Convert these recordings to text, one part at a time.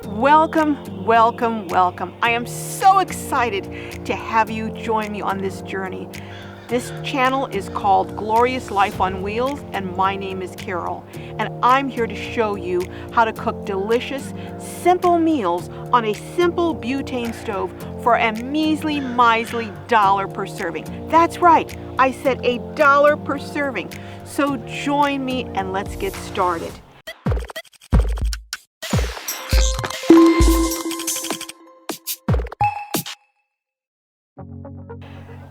Welcome, welcome, welcome. I am so excited to have you join me on this journey. This channel is called Glorious Life on Wheels, and my name is Carol. And I'm here to show you how to cook delicious, simple meals on a simple butane stove for a measly, miserly $1 per serving. That's right, I said $1 per serving. So join me and let's get started.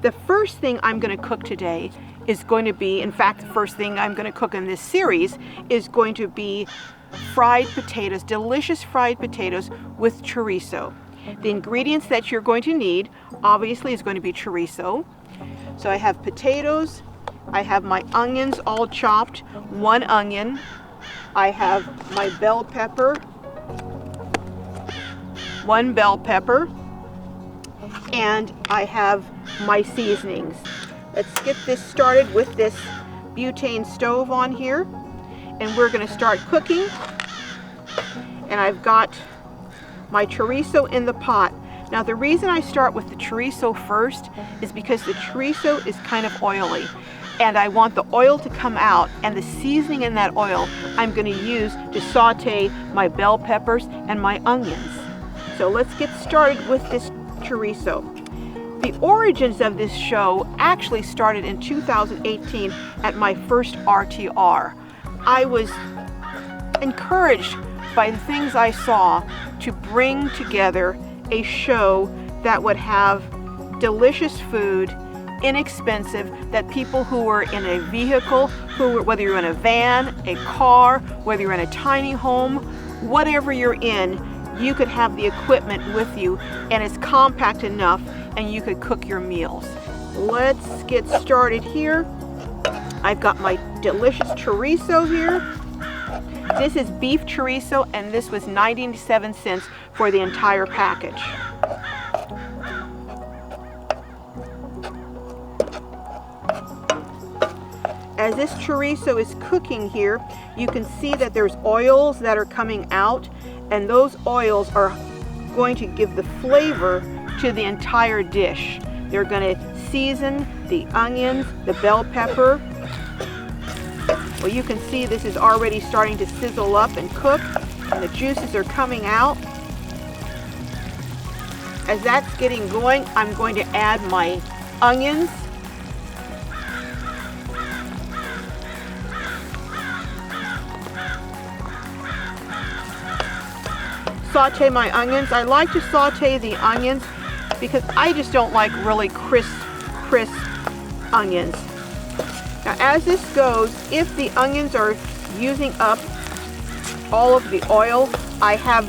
The first thing I'm going to cook today is going to be, in fact, the first thing I'm going to cook in this series is going to be fried potatoes, delicious fried potatoes with chorizo. The ingredients that you're going to need, obviously, is going to be chorizo. So I have potatoes, I have my onions all chopped, 1 onion, I have my bell pepper, 1 bell pepper, and I have my seasonings. Let's get this started with this butane stove on here, and we're going to start cooking. And I've got my chorizo in the pot. Now the reason I start with the chorizo first is because the chorizo is kind of oily, and I want the oil to come out, and the seasoning in that oil I'm going to use to saute my bell peppers and my onions. So let's get started with this chorizo. The origins of this show actually started in 2018 at my first RTR. I was encouraged by the things I saw to bring together a show that would have delicious food, inexpensive, that people who were in a vehicle, whether you're in a van, a car, whether you're in a tiny home, whatever you're in, you could have the equipment with you, and it's compact enough and you could cook your meals. Let's get started here. I've got my delicious chorizo here. This is beef chorizo, and this was 97 cents for the entire package. As this chorizo is cooking here, you can see that there's oils that are coming out, and those oils are going to give the flavor to the entire dish. They're going to season the onions, the bell pepper. Well, you can see this is already starting to sizzle up and cook, and the juices are coming out. As that's getting going, I'm going to add my onions. Saute my onions. I like to saute the onions because I just don't like really crisp onions. Now as this goes, if the onions are using up all of the oil, I have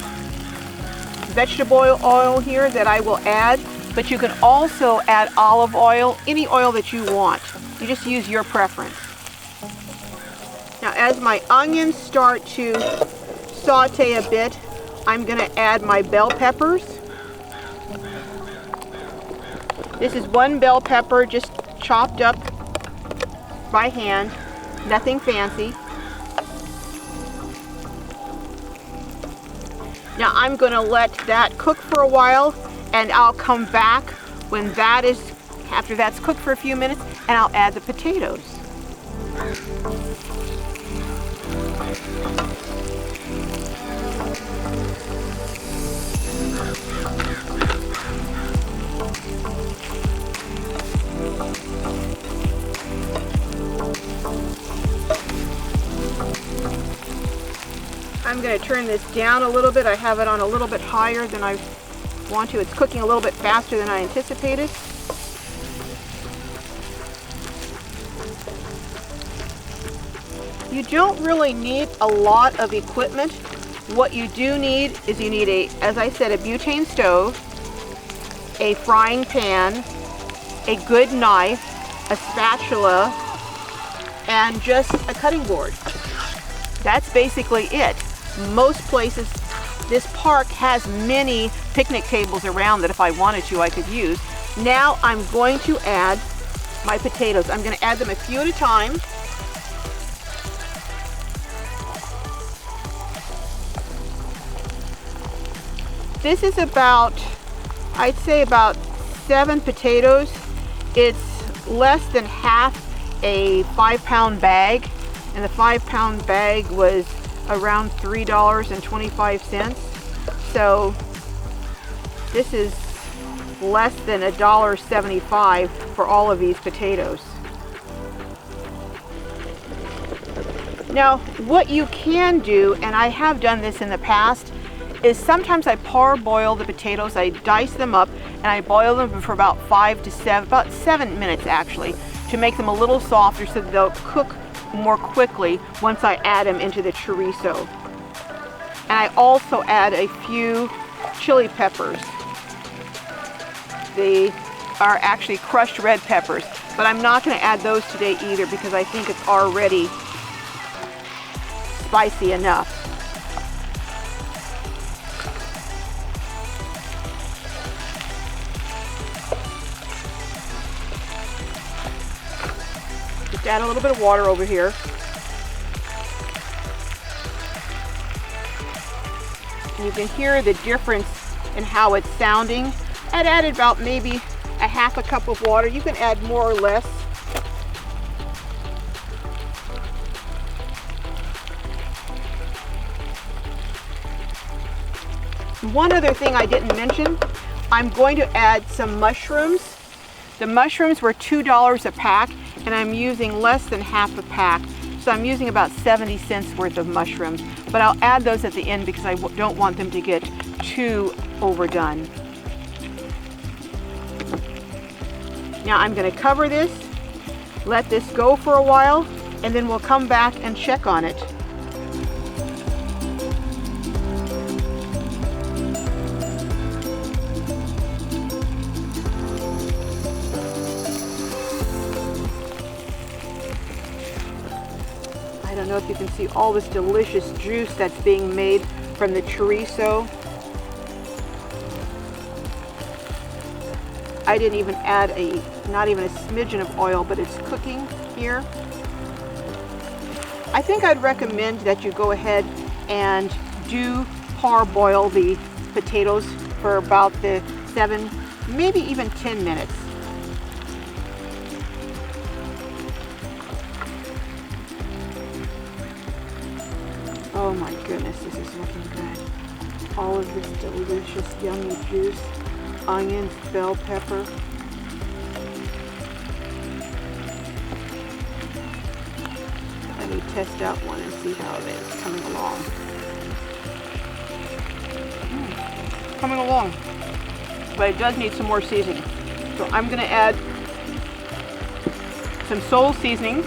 vegetable oil here that I will add, but you can also add olive oil, any oil that you want. You just use your preference. Now as my onions start to saute a bit, I'm going to add my bell peppers. This is 1 bell pepper just chopped up by hand, nothing fancy. Now I'm going to let that cook for a while, and I'll come back when after that's cooked for a few minutes, and I'll add the potatoes. I'm going to turn this down a little bit. I have it on a little bit higher than I want to. It's cooking a little bit faster than I anticipated. You don't really need a lot of equipment. What you do need is you need as I said, a butane stove, a frying pan, a good knife, a spatula, and just a cutting board. That's basically it. Most places, this park has many picnic tables around that if I wanted to, I could use. Now I'm going to add my potatoes. I'm going to add them a few at a time. This is about, I'd say about 7 potatoes. It's less than half a 5-pound bag, and the 5-pound bag was around $3.25. So this is less than $1.75 for all of these potatoes. Now, what you can do, and I have done this in the past, is sometimes I parboil the potatoes. I dice them up and I boil them for about 7 minutes actually, to make them a little softer so that they'll cook more quickly once I add them into the chorizo. And I also add a few chili peppers. They are actually crushed red peppers, but I'm not going to add those today either because I think it's already spicy enough. Just add a little bit of water over here. And you can hear the difference in how it's sounding. I'd added about maybe a half a cup of water. You can add more or less. One other thing I didn't mention, I'm going to add some mushrooms. The mushrooms were $2 a pack, and I'm using less than half a pack. So I'm using about 70 cents worth of mushrooms, but I'll add those at the end because I don't want them to get too overdone. Now I'm going to cover this, let this go for a while, and then we'll come back and check on it. I don't know if you can see all this delicious juice that's being made from the chorizo. I didn't even add not even a smidgen of oil, but it's cooking here. I think I'd recommend that you go ahead and do parboil the potatoes for about the 7, maybe even 10 minutes. Oh my goodness, this is looking good. All of this delicious, yummy juice, onions, bell pepper. Let me test out one and see how it is coming along. Coming along, but it does need some more seasoning. So I'm going to add some soul seasoning.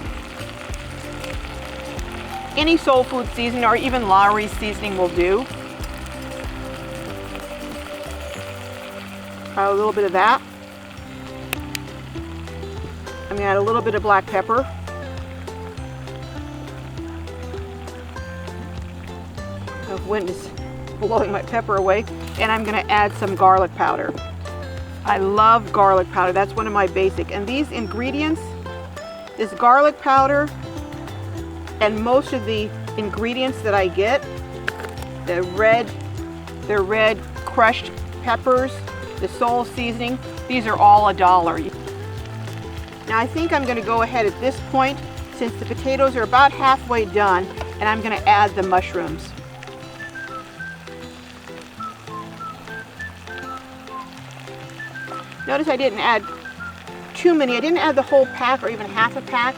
Any soul food seasoning or even Lawry's seasoning will do. A little bit of that. I'm going to add a little bit of black pepper. The wind is blowing my pepper away. And I'm going to add some garlic powder. I love garlic powder. That's one of my basic. And these ingredients, this garlic powder, and most of the ingredients that I get, the red crushed peppers, the soul seasoning, these are all $1. Now I think I'm going to go ahead at this point, since the potatoes are about halfway done, and I'm going to add the mushrooms. Notice I didn't add too many. I didn't add the whole pack or even half a pack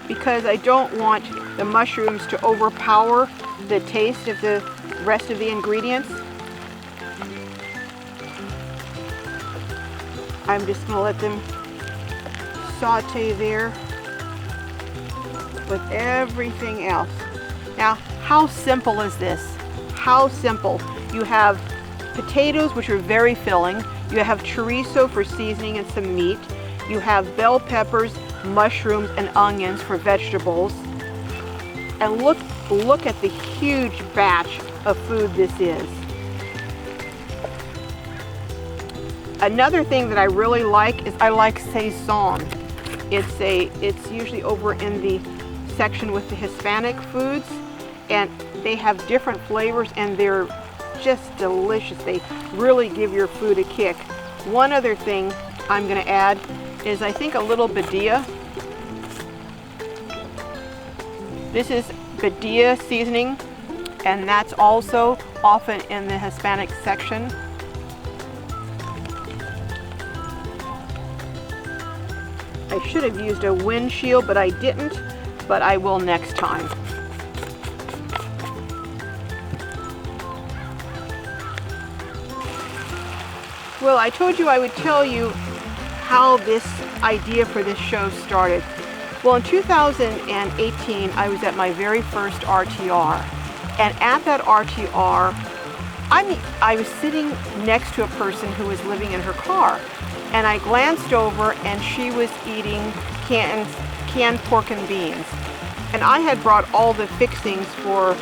because I don't want the mushrooms to overpower the taste of the rest of the ingredients. I'm just going to let them saute there with everything else. Now, how simple is this? How simple. You have potatoes, which are very filling. You have chorizo for seasoning and some meat. You have bell peppers, mushrooms, and onions for vegetables. And look at the huge batch of food this is. Another thing that I really like is I like saison. It's usually over in the section with the Hispanic foods, and they have different flavors, and they're just delicious. They really give your food a kick. One other thing I'm going to add is I think a little badilla. This is badilla seasoning, and that's also often in the Hispanic section. I should have used a windshield, but I didn't, but I will next time. Well, I told you I would tell you how this idea for this show started. Well, in 2018, I was at my very first RTR, and at that RTR, I was sitting next to a person who was living in her car, and I glanced over and she was eating canned pork and beans. And I had brought all the fixings for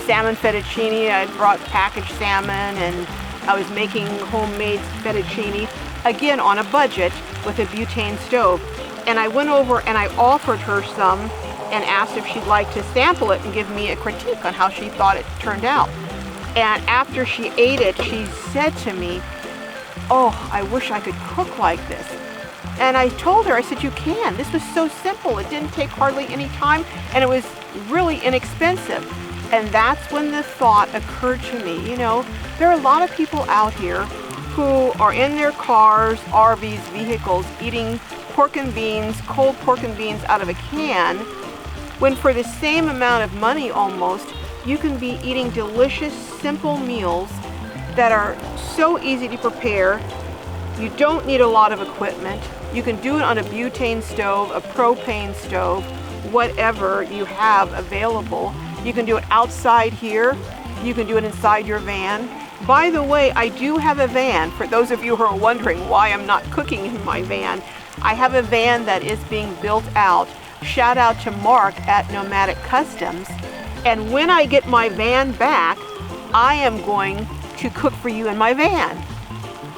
salmon fettuccine. I brought packaged salmon, and I was making homemade fettuccine, again on a budget with a butane stove. And I went over and I offered her some and asked if she'd like to sample it and give me a critique on how she thought it turned out. And after she ate it, she said to me, "Oh, I wish I could cook like this." And I told her, I said, "You can. This was so simple. It didn't take hardly any time, and it was really inexpensive." And that's when the thought occurred to me, you know, there are a lot of people out here who are in their cars, RVs, vehicles, eating pork and beans, cold pork and beans out of a can, when for the same amount of money almost, you can be eating delicious, simple meals that are so easy to prepare. You don't need a lot of equipment. You can do it on a butane stove, a propane stove, whatever you have available. You can do it outside here. You can do it inside your van. By the way, I do have a van. For those of you who are wondering why I'm not cooking in my van, I have a van that is being built out. Shout out to Mark at Nomadic Customs. And when I get my van back, I am going to cook for you in my van.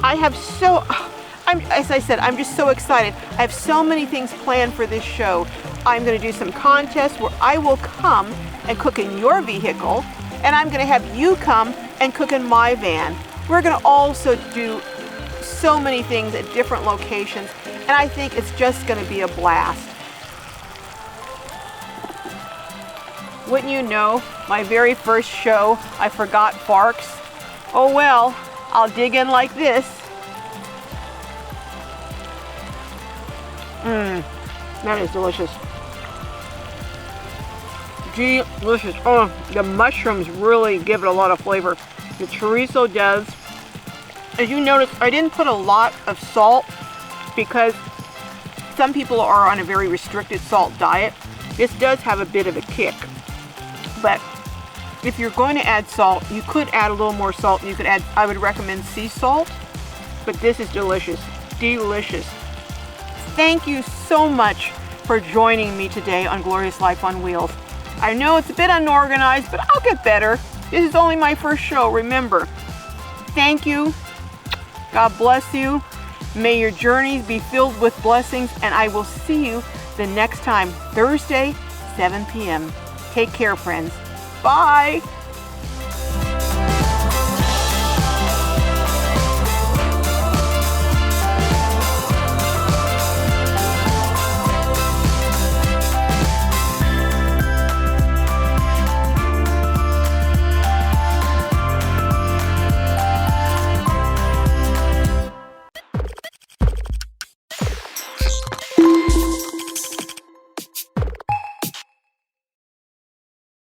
As I said, I'm just so excited. I have so many things planned for this show. I'm going to do some contests where I will come and cook in your vehicle, and I'm going to have you come and cook in my van. We're going to also do so many things at different locations, and I think it's just going to be a blast. Wouldn't you know, my very first show, I forgot forks. Oh well, I'll dig in like this. That is delicious. Delicious. Oh, the mushrooms really give it a lot of flavor. The chorizo does. As you notice, I didn't put a lot of salt because some people are on a very restricted salt diet. This does have a bit of a kick. But if you're going to add salt, you could add a little more salt. You could add, I would recommend sea salt, but this is delicious. Delicious. Thank you so much for joining me today on Glorious Life on Wheels. I know it's a bit unorganized, but I'll get better. This is only my first show, remember. Thank you. God bless you. May your journeys be filled with blessings, and I will see you the next time, Thursday, 7 p.m. Take care, friends. Bye.